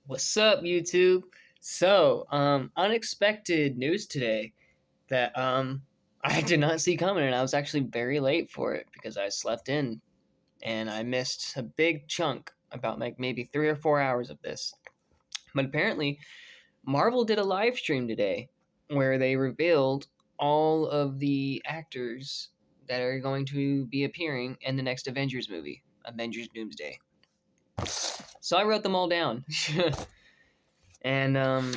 What's up, YouTube? So, unexpected news today that I did not see coming, and I was actually very late for it because I slept in and I missed a big chunk, about like maybe 3 or 4 hours of this. But apparently, Marvel did a live stream today where they revealed all of the actors that are going to be appearing in the next Avengers movie, Avengers Doomsday. So I wrote them all down. And I'm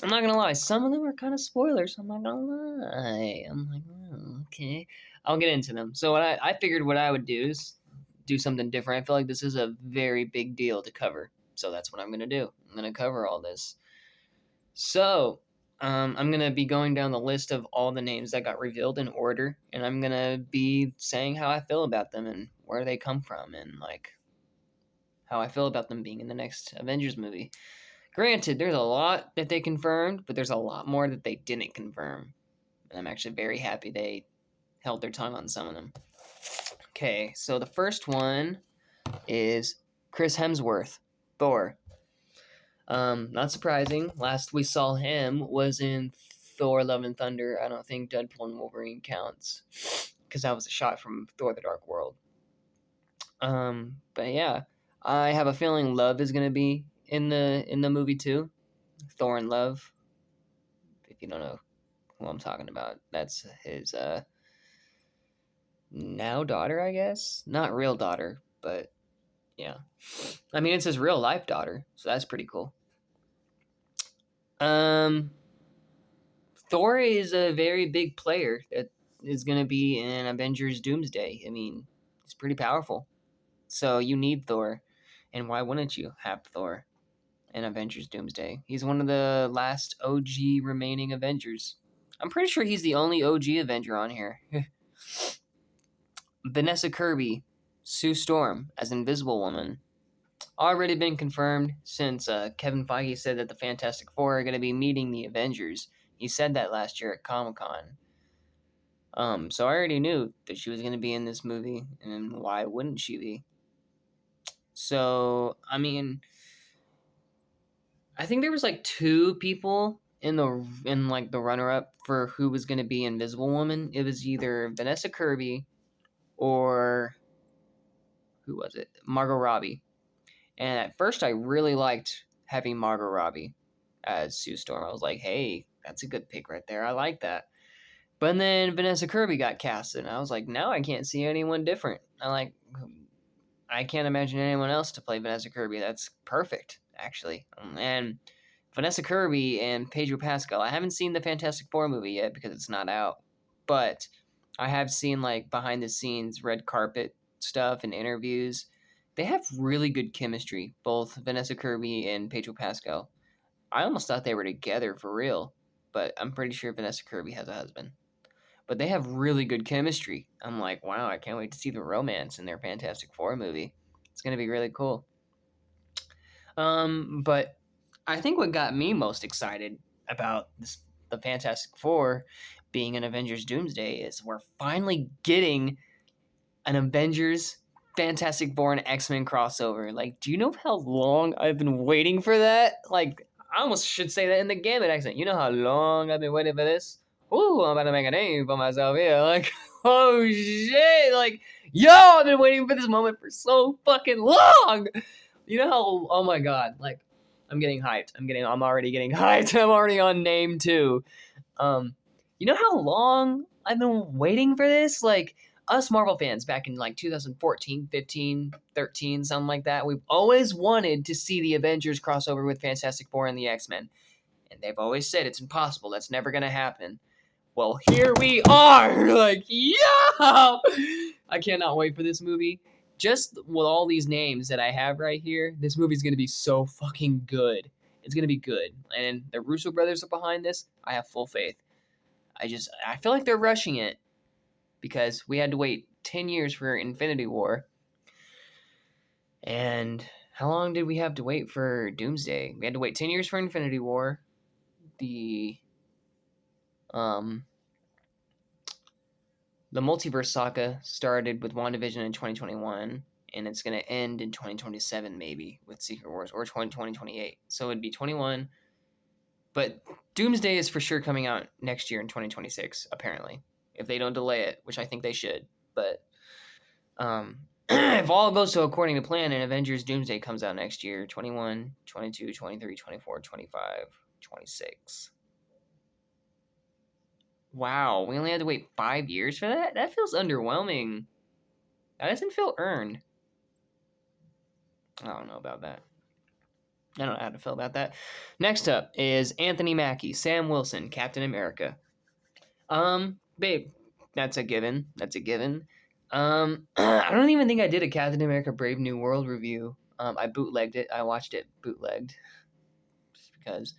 not gonna lie, some of them are kind of spoilers. I'm not gonna lie. I'm like, oh, okay, I'll get into them. So I figured what I would do is do something different. I feel like this is a very big deal to cover, so that's what I'm gonna do. I'm gonna cover all this. So I'm gonna be going down the list of all the names that got revealed in order, and I'm gonna be saying how I feel about them and where they come from, and like how I feel about them being in the next Avengers movie. Granted, there's a lot that they confirmed, but there's a lot more that they didn't confirm. And I'm actually very happy they held their tongue on some of them. Okay, so the first one is Chris Hemsworth, Thor. Not surprising. Last we saw him was in Thor: Love and Thunder. I don't think Deadpool and Wolverine counts because that was a shot from Thor: The Dark World. But yeah, I have a feeling Love is gonna be in the movie too. Thor and Love. If you don't know who I'm talking about, that's his now daughter, I guess. Not real daughter, but yeah. I mean, it's his real life daughter, so that's pretty cool. Um, Thor is a very big player that is going to be in Avengers Doomsday. I mean, he's pretty powerful. So you need Thor. And why wouldn't you have Thor in Avengers Doomsday? He's one of the last OG remaining Avengers. I'm pretty sure he's the only OG Avenger on here. Vanessa Kirby, Sue Storm as Invisible Woman. Already been confirmed since Kevin Feige said that the Fantastic Four are going to be meeting the Avengers. He said that last year at Comic Con. So I already knew that she was going to be in this movie, and why wouldn't she be? So I mean, I think there was like two people in like the runner up for who was going to be Invisible Woman. It was either Vanessa Kirby or who was it? Margot Robbie. And at first, I really liked having Margot Robbie as Sue Storm. I was like, hey, that's a good pick right there. I like that. But then Vanessa Kirby got casted, and I was like, now I can't see anyone different. I can't imagine anyone else to play Vanessa Kirby. That's perfect, actually. And Vanessa Kirby and Pedro Pascal. I haven't seen the Fantastic Four movie yet because it's not out, but I have seen like behind the scenes red carpet stuff and interviews. They have really good chemistry, both Vanessa Kirby and Pedro Pascal. I almost thought they were together for real, but I'm pretty sure Vanessa Kirby has a husband. But they have really good chemistry. I'm like, wow, I can't wait to see the romance in their Fantastic Four movie. It's gonna be really cool. But I think what got me most excited about the Fantastic Four being an Avengers Doomsday is we're finally getting an Avengers Fantastic Four and X Men crossover. Like, do you know how long I've been waiting for that? Like, I almost should say that in the Gambit accent. You know how long I've been waiting for this? Ooh, I'm about to make a name for myself here. Like, oh shit! Like, yo, I've been waiting for this moment for so fucking long. You know how? Oh my god! Like, I'm getting hyped. I'm already getting hyped. I'm already on name two. Um, you know how long I've been waiting for this? Like, us Marvel fans back in like 2014, 15, 13, something like that, we've always wanted to see the Avengers crossover with Fantastic Four and the X-Men. And they've always said it's impossible. That's never going to happen. Well, here we are. Like, yeah! I cannot wait for this movie. Just with all these names that I have right here, this movie's going to be so fucking good. It's going to be good. And the Russo brothers are behind this. I have full faith. I feel like they're rushing it because we had to wait 10 years for Infinity War. And how long did we have to wait for Doomsday? We had to wait 10 years for Infinity War. Um the multiverse saga started with WandaVision in 2021, and it's going to end in 2027 maybe with Secret Wars, or 2028. So it'd be 21. But Doomsday is for sure coming out next year in 2026, apparently, if they don't delay it, which I think they should. But if all goes to according to plan and Avengers Doomsday comes out next year, 21, 22, 23, 24, 25, 26. Wow, we only had to wait 5 years for that? That feels underwhelming. That doesn't feel earned. I don't know about that. I don't know how to feel about that. Next up is Anthony Mackie, Sam Wilson, Captain America. Babe, that's a given. That's a given. I don't even think I did a Captain America Brave New World review. I bootlegged it. I watched it bootlegged just because.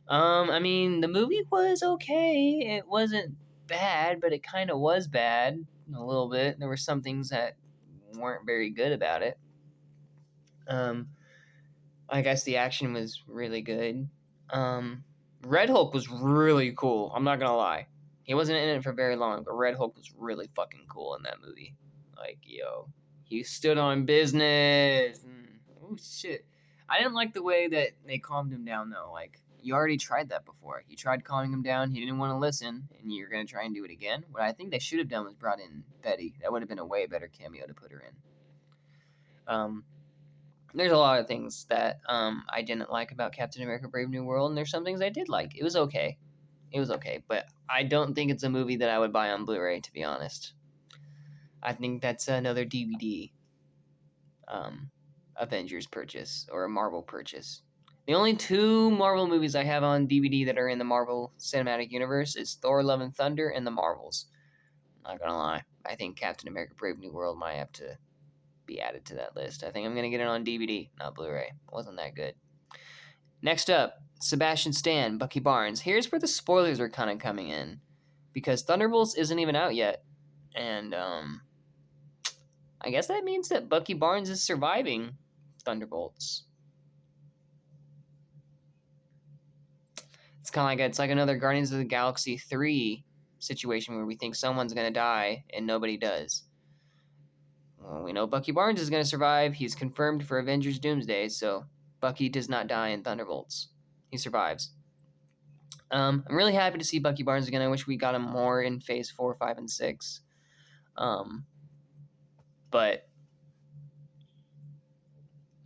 I mean, the movie was okay. It wasn't bad, but it kind of was bad a little bit. There were some things that weren't very good about it. I guess the action was really good. Red Hulk was really cool. I'm not gonna lie. He wasn't in it for very long, but Red Hulk was really fucking cool in that movie. Like, yo, he stood on business. Oh shit. I didn't like the way that they calmed him down though. Like, you already tried that before. You tried calming him down. He didn't want to listen, and you're gonna try and do it again. What I think they should have done was brought in Betty. That would have been a way better cameo to put her in. There's a lot of things that I didn't like about Captain America: Brave New World, and there's some things I did like. It was okay. It was okay, but I don't think it's a movie that I would buy on Blu-ray, to be honest. I think that's another DVD Avengers purchase or a Marvel purchase. The only two Marvel movies I have on DVD that are in the Marvel Cinematic Universe is Thor: Love and Thunder and The Marvels. I'm not gonna lie. I think Captain America: Brave New World might have to be added to that list. I think I'm gonna get it on DVD, not Blu-ray. It wasn't that good. Next up, Sebastian Stan, Bucky Barnes. Here's where the spoilers are kind of coming in, because Thunderbolts isn't even out yet, and I guess that means that Bucky Barnes is surviving Thunderbolts. It's like another Guardians of the Galaxy 3 situation where we think someone's gonna die and nobody does. Well, we know Bucky Barnes is gonna survive. He's confirmed for Avengers Doomsday, so Bucky does not die in Thunderbolts. He survives. I'm really happy to see Bucky Barnes again. I wish we got him more in Phase 4, 5, and 6. But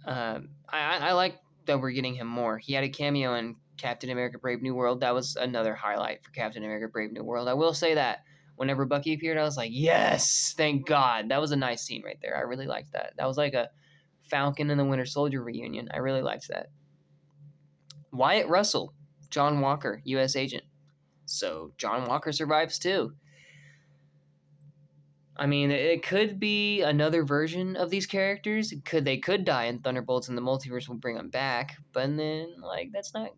I like that we're getting him more. He had a cameo in Captain America Brave New World. That was another highlight for Captain America Brave New World. I will say that. Whenever Bucky appeared, I was like, yes, thank God. That was a nice scene right there. I really liked that. That was like a Falcon and the Winter Soldier reunion. I really liked that. Wyatt Russell, John Walker, U.S. agent. So John Walker survives too. I mean, it could be another version of these characters. They could die in Thunderbolts and the multiverse will bring them back. But then, like, that's not...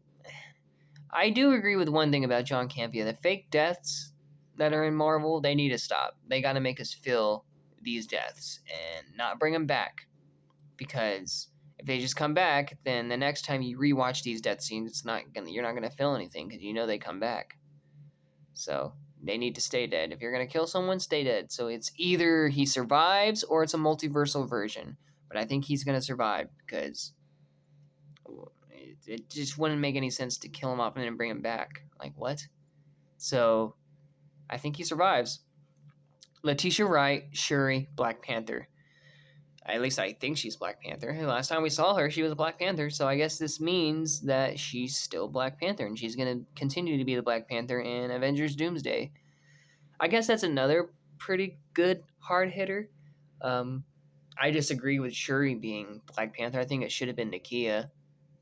I do agree with one thing about John Campea. The fake deaths that are in Marvel, they need to stop. They got to make us feel these deaths and not bring them back. Because if they just come back, then the next time you rewatch these death scenes, you're not gonna feel anything because you know they come back. So they need to stay dead. If you're gonna kill someone, stay dead. So it's either he survives or it's a multiversal version. But I think he's gonna survive because it just wouldn't make any sense to kill him off and then bring him back. Like, what? So I think he survives. Letitia Wright, Shuri, Black Panther. At least I think she's Black Panther. Last time we saw her, she was a Black Panther, so I guess this means that she's still Black Panther, and she's going to continue to be the Black Panther in Avengers Doomsday. I guess that's another pretty good hard hitter. I disagree with Shuri being Black Panther. I think it should have been Nakia,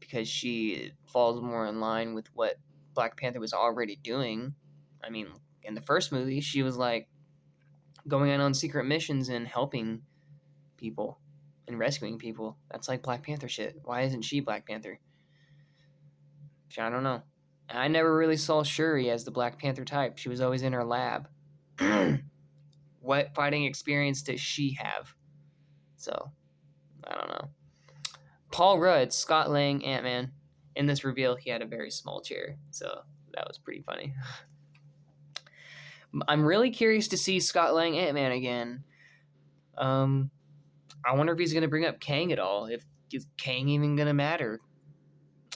because she falls more in line with what Black Panther was already doing. I mean, in the first movie, she was like going out on secret missions and helping people and rescuing people. That's like Black Panther shit. Why isn't she Black Panther? I don't know. I never really saw Shuri as the Black Panther type. She was always in her lab. What fighting experience does she have? So, I don't know. Paul Rudd, Scott Lang, Ant-Man. In this reveal, he had a very small chair. So, that was pretty funny. I'm really curious to see Scott Lang Ant-Man again. I wonder if he's going to bring up Kang at all. If is Kang even going to matter?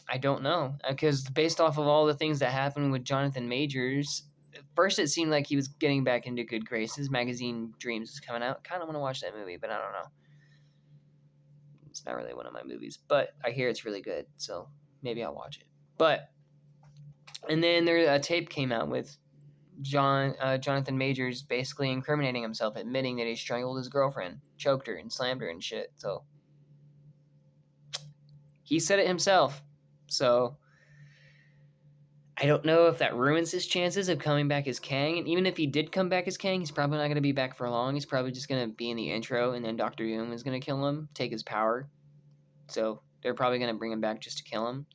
I don't know. Because based off of all the things that happened with Jonathan Majors, at first it seemed like he was getting back into good graces. Magazine Dreams is coming out. Kind of want to watch that movie, but I don't know. It's not really one of my movies, but I hear it's really good, so maybe I'll watch it. But and then a tape came out with Jonathan Majors basically incriminating himself, admitting that he strangled his girlfriend, choked her, and slammed her and shit. So he said it himself. So I don't know if that ruins his chances of coming back as Kang. And even if he did come back as Kang, he's probably not going to be back for long. He's probably just going to be in the intro, and then Doctor Doom is going to kill him, take his power. So they're probably going to bring him back just to kill him.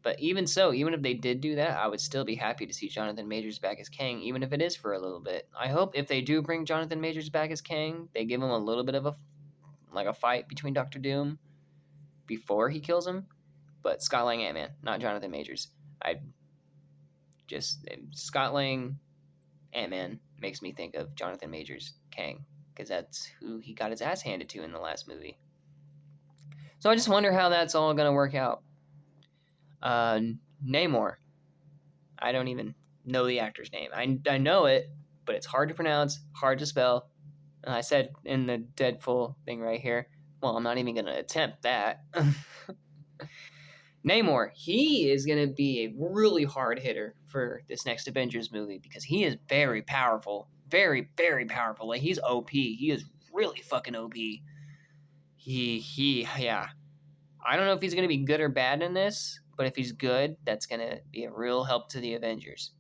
But even so, even if they did do that, I would still be happy to see Jonathan Majors back as Kang, even if it is for a little bit. I hope if they do bring Jonathan Majors back as Kang, they give him a little bit of a fight between Doctor Doom before he kills him. But Scott Lang Ant-Man, not Jonathan Majors. Scott Lang Ant-Man makes me think of Jonathan Majors Kang, because that's who he got his ass handed to in the last movie. So I just wonder how that's all going to work out. Namor. I don't even know the actor's name. I know it, but it's hard to pronounce, hard to spell. And I said in the Deadpool thing right here, well, I'm not even going to attempt that. Namor, he is going to be a really hard hitter for this next Avengers movie because he is very powerful. Very, very powerful. Like, he's OP. He is really fucking OP. Yeah. I don't know if he's going to be good or bad in this, but if he's good, that's going to be a real help to the Avengers.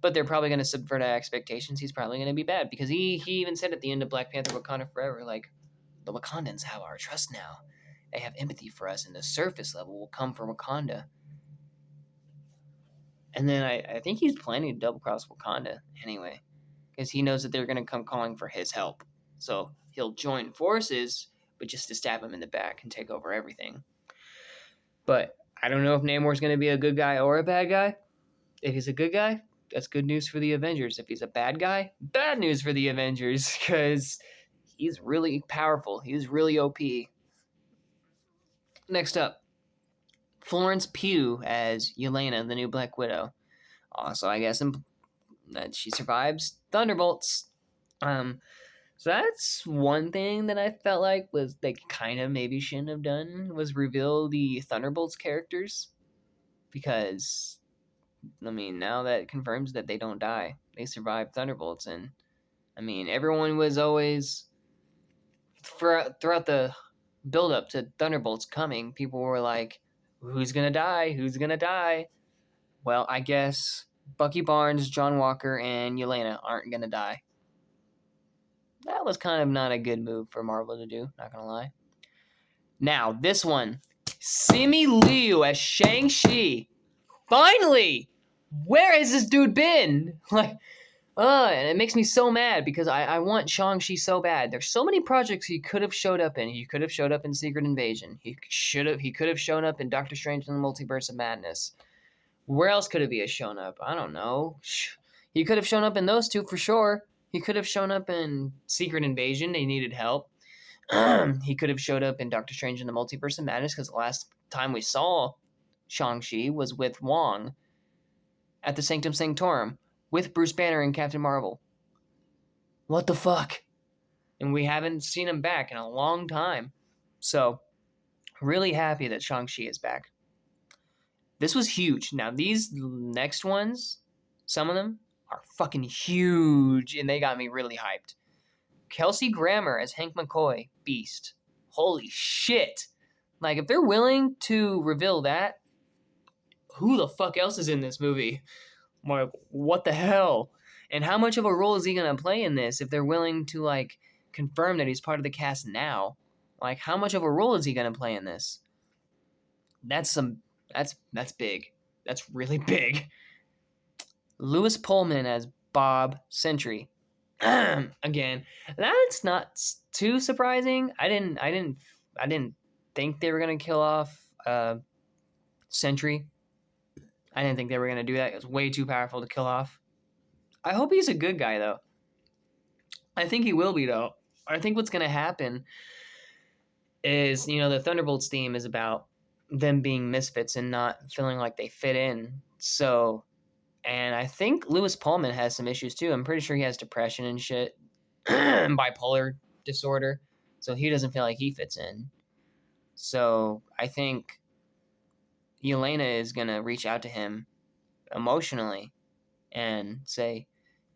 But they're probably going to subvert our expectations. He's probably going to be bad because he even said at the end of Black Panther Wakanda Forever, like, the Wakandans have our trust now. They have empathy for us, and the surface level will come from Wakanda. And then I think he's planning to double-cross Wakanda anyway, because he knows that they're going to come calling for his help. So he'll join forces, but just to stab him in the back and take over everything. But I don't know if Namor's going to be a good guy or a bad guy. If he's a good guy, that's good news for the Avengers. If he's a bad guy, bad news for the Avengers, because he's really powerful. He's really OP. Next up, Florence Pugh as Yelena, the new Black Widow. Also, I guess that she survives Thunderbolts. So that's one thing that I felt like was they kind of maybe shouldn't have done, was reveal the Thunderbolts characters, because I mean, now that confirms that they don't die. They survive Thunderbolts, and I mean, everyone was always throughout the build up to Thunderbolts coming, people were like, who's gonna die? Who's gonna die? Well, I guess Bucky Barnes, John Walker, and Yelena aren't gonna die. That was kind of not a good move for Marvel to do, not gonna lie. Now, this one. Simu Liu as Shang-Chi. Finally! Where has this dude been? And it makes me so mad because I want Shang-Chi so bad. There's so many projects he could have showed up in. He could have showed up in Secret Invasion. He could have shown up in Doctor Strange and the Multiverse of Madness. Where else could he have shown up? I don't know. He could have shown up in those two for sure. He could have shown up in Secret Invasion. They needed help. He could have showed up in Doctor Strange and the Multiverse of Madness, because the last time we saw Shang-Chi was with Wong at the Sanctum Sanctorum with Bruce Banner and Captain Marvel. What the fuck? And we haven't seen him back in a long time. So, really happy that Shang-Chi is back. This was huge. Now, these next ones, some of them are fucking huge, and they got me really hyped. Kelsey Grammer as Hank McCoy, Beast. Holy shit. Like, if they're willing to reveal that, who the fuck else is in this movie? Like, what the hell? And how much of a role is he going to play in this if they're willing to, like, confirm that he's part of the cast now? Like, how much of a role is he going to play in this? That's big. That's really big. Lewis Pullman as Bob Sentry. Again, that's not too surprising. I didn't think they were gonna kill off Sentry. I didn't think they were gonna do that. It was way too powerful to kill off. I hope he's a good guy though. I think he will be though. I think what's gonna happen is, the Thunderbolts theme is about them being misfits and not feeling like they fit in. So, and I think Lewis Pullman has some issues too. I'm pretty sure he has depression and shit, bipolar disorder. So he doesn't feel like he fits in. So I think Yelena is going to reach out to him emotionally and say,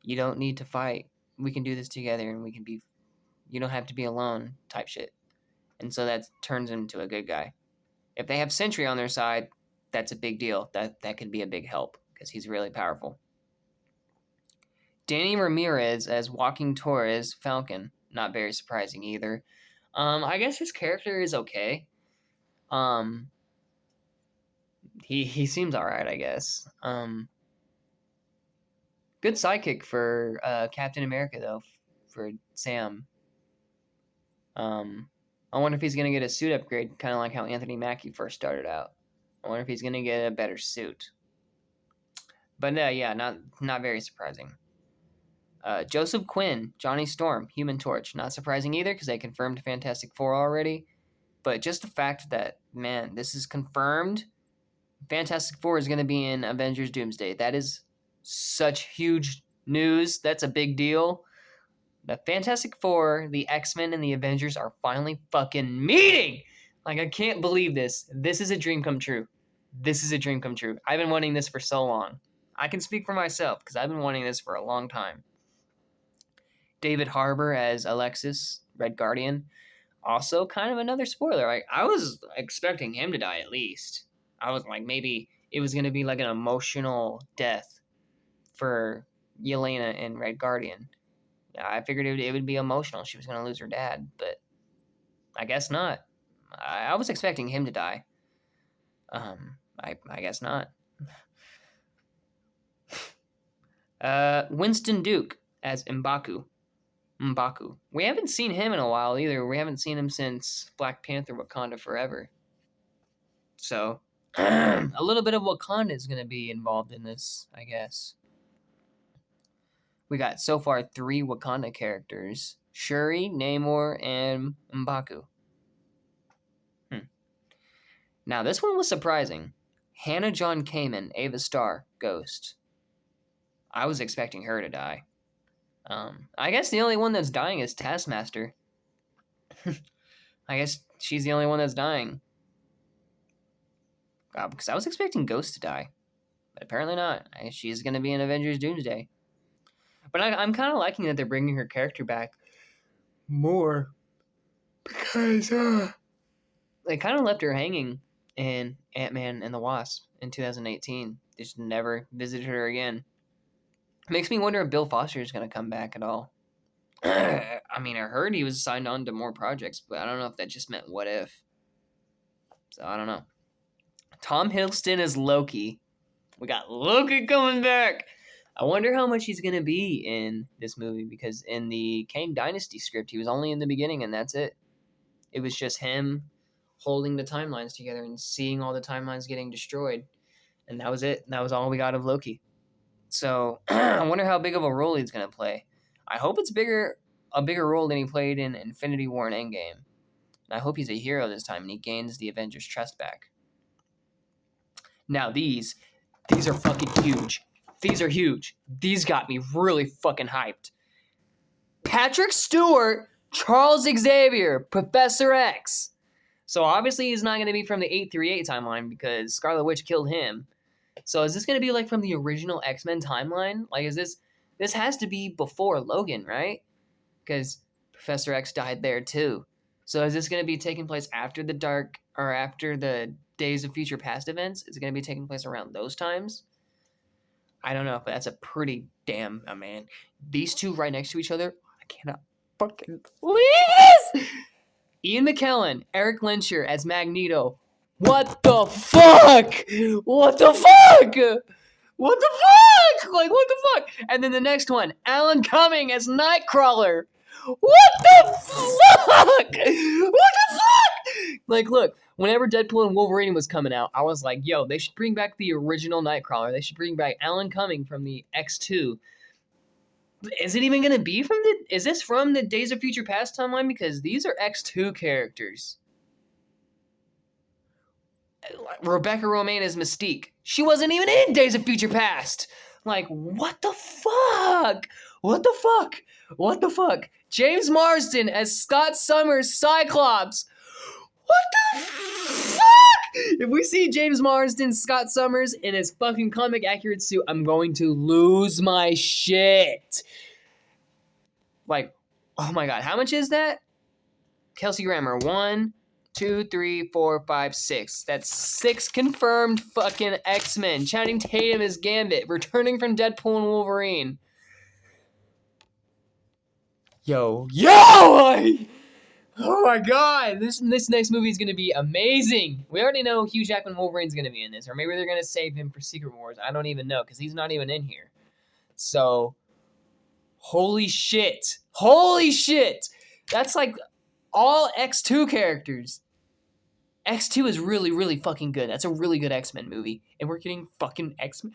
you don't need to fight. We can do this together and you don't have to be alone type shit. And so that turns him into a good guy. If they have Sentry on their side, that's a big deal. That could be a big help because he's really powerful. Danny Ramirez as Walking Torres Falcon. Not very surprising either. I guess his character is okay. He seems alright, I guess. Good sidekick for Captain America though, for Sam. I wonder if he's gonna get a suit upgrade, kind of like how Anthony Mackie first started out. I wonder if he's gonna get a better suit. But yeah, not very surprising. Joseph Quinn, Johnny Storm, Human Torch. Not surprising either because they confirmed Fantastic Four already. But just the fact that, man, this is confirmed. Fantastic Four is going to be in Avengers Doomsday. That is such huge news. That's a big deal. The Fantastic Four, the X-Men, and the Avengers are finally fucking meeting! Like, I can't believe this. This is a dream come true. This is a dream come true. I've been wanting this for so long. I can speak for myself because I've been wanting this for a long time. David Harbour as Alexis, Red Guardian. Also, kind of another spoiler. I was expecting him to die at least. I was like, maybe it was going to be like an emotional death for Yelena and Red Guardian. I figured it would be emotional. She was going to lose her dad, but I guess not. I was expecting him to die. I guess not. Winston Duke as M'Baku. We haven't seen him in a while either. We haven't seen him since Black Panther Wakanda Forever. So, a little bit of Wakanda is going to be involved in this, I guess. We got so far 3 Wakanda characters. Shuri, Namor, and M'Baku. Now, this one was surprising. Hannah John Kamen, Ava Starr, Ghost. I was expecting her to die. I guess the only one that's dying is Taskmaster. I guess she's the only one that's dying. Because I was expecting Ghost to die. But apparently not. I guess she's going to be in Avengers Doomsday. But I'm kind of liking that they're bringing her character back more. Because they kind of left her hanging in Ant-Man and the Wasp in 2018. They just never visited her again. Makes me wonder if Bill Foster is going to come back at all. I mean, I heard he was signed on to more projects, but I don't know if that just meant what if. So I don't know. Tom Hiddleston as Loki. We got Loki coming back. I wonder how much he's going to be in this movie, because in the Kang Dynasty script, he was only in the beginning and that's it. It was just him holding the timelines together and seeing all the timelines getting destroyed. And that was it. That was all we got of Loki. So I wonder how big of a role he's going to play. I hope it's a bigger role than he played in Infinity War and Endgame. And I hope he's a hero this time and he gains the Avengers' trust back. Now these are fucking huge. These are huge. These got me really fucking hyped. Patrick Stewart, Charles Xavier, Professor X. So obviously he's not going to be from the 838 timeline because Scarlet Witch killed him. So is this going to be like from the original X-Men timeline? Like, is this has to be before Logan, right? Because Professor X died there too. So is this going to be taking place after after the Days of Future Past events? Is it going to be taking place around those times? I don't know, but that's a pretty damn, man. These two right next to each other, I cannot fucking believe this! Ian McKellen, Eric Lensher as Magneto. What the fuck? What the fuck? What the fuck? Like, what the fuck? And then the next one, Alan Cumming as Nightcrawler. What the fuck? What the fuck? Like, look, whenever Deadpool and Wolverine was coming out, I was like, yo, they should bring back the original Nightcrawler. They should bring back Alan Cumming from the X2. Is it even going to be is this from the Days of Future Past timeline? Because these are X2 characters. Rebecca Romijn as Mystique. She wasn't even in Days of Future Past. Like, what the fuck? What the fuck? What the fuck? James Marsden as Scott Summers Cyclops. What the fuck? If we see James Marsden, Scott Summers in his fucking comic accurate suit, I'm going to lose my shit. Like, oh my god, how much is that? Kelsey Grammer, 1, 2, 3, 4, 5, 6. That's 6 confirmed fucking X-Men. Channing Tatum is Gambit, returning from Deadpool and Wolverine. Yo! Oh my god! This next movie is gonna be amazing. We already know Hugh Jackman Wolverine's gonna be in this, or maybe they're gonna save him for Secret Wars. I don't even know, because he's not even in here. So, holy shit! Holy shit! That's like all X2 characters. X2 is really, really fucking good. That's a really good X-Men movie. And we're getting fucking X-Men.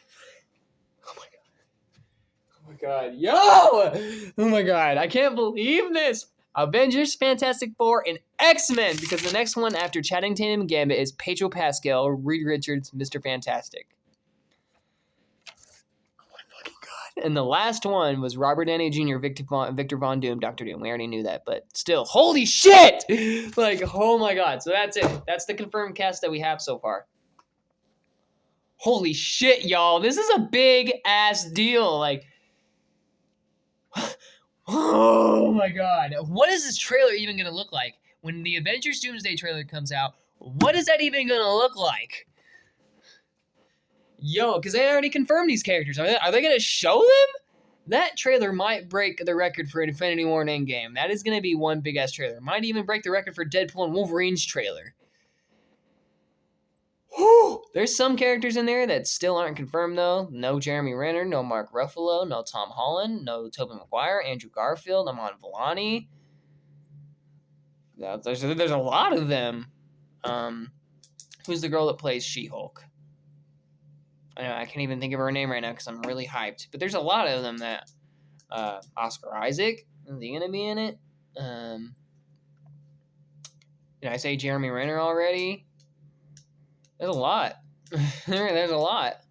Oh my god. Oh my god. Yo! Oh my god. I can't believe this. Avengers, Fantastic Four, and X-Men. Because the next one after Channing Tatum and Gambit is Pedro Pascal, Reed Richards, Mr. Fantastic. And the last one was Robert Downey Jr., Victor Von Doom, Dr. Doom. We already knew that, but still, holy shit! Like, oh my god. So that's it. That's the confirmed cast that we have so far. Holy shit, y'all. This is a big-ass deal. Like, oh my god. What is this trailer even going to look like? When the Avengers Doomsday trailer comes out, what is that even going to look like? Yo, because they already confirmed these characters. Are they going to show them? That trailer might break the record for Infinity War and Endgame. That is going to be one big-ass trailer. Might even break the record for Deadpool and Wolverine's trailer. Whew. There's some characters in there that still aren't confirmed, though. No Jeremy Renner, no Mark Ruffalo, no Tom Holland, no Tobey Maguire, Andrew Garfield, Amon Villani. There's a lot of them. Who's the girl that plays She-Hulk? I can't even think of her name right now because I'm really hyped. But there's a lot of them that... Oscar Isaac, is he going to be in it? Did I say Jeremy Renner already? There's a lot. There's a lot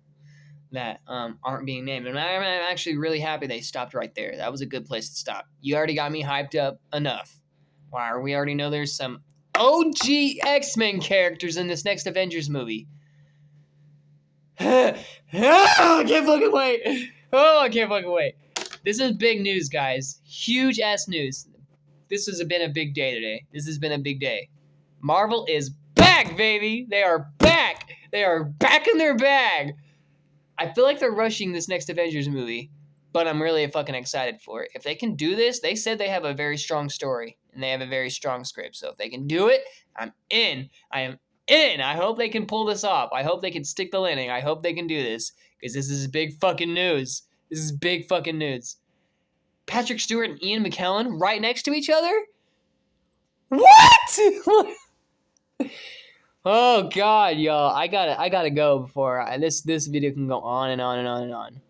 that aren't being named. And I'm actually really happy they stopped right there. That was a good place to stop. You already got me hyped up enough. Wow, we already know there's some OG X-Men characters in this next Avengers movie. I can't fucking wait. Oh, I can't fucking wait. This is big news, guys. Huge ass news. This has been a big day today. This has been a big day. Marvel is back, baby. They are back. They are back in their bag. I feel like they're rushing this next Avengers movie, but I'm really fucking excited for it. If they can do this, they said they have a very strong story and they have a very strong script. So if they can do it, I'm in. I am in. I hope they can pull this off. I hope they can stick the landing. I hope they can do this because this is big fucking news. This is big fucking news. Patrick Stewart and Ian McKellen right next to each other? What? Oh god, y'all! I gotta go before this video can go on and on and on and on.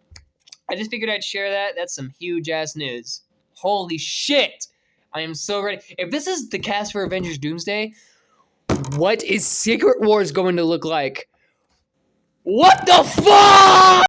I just figured I'd share that. That's some huge ass news. Holy shit! I am so ready. If this is the cast for Avengers Doomsday, what is Secret Wars going to look like? What the fuck?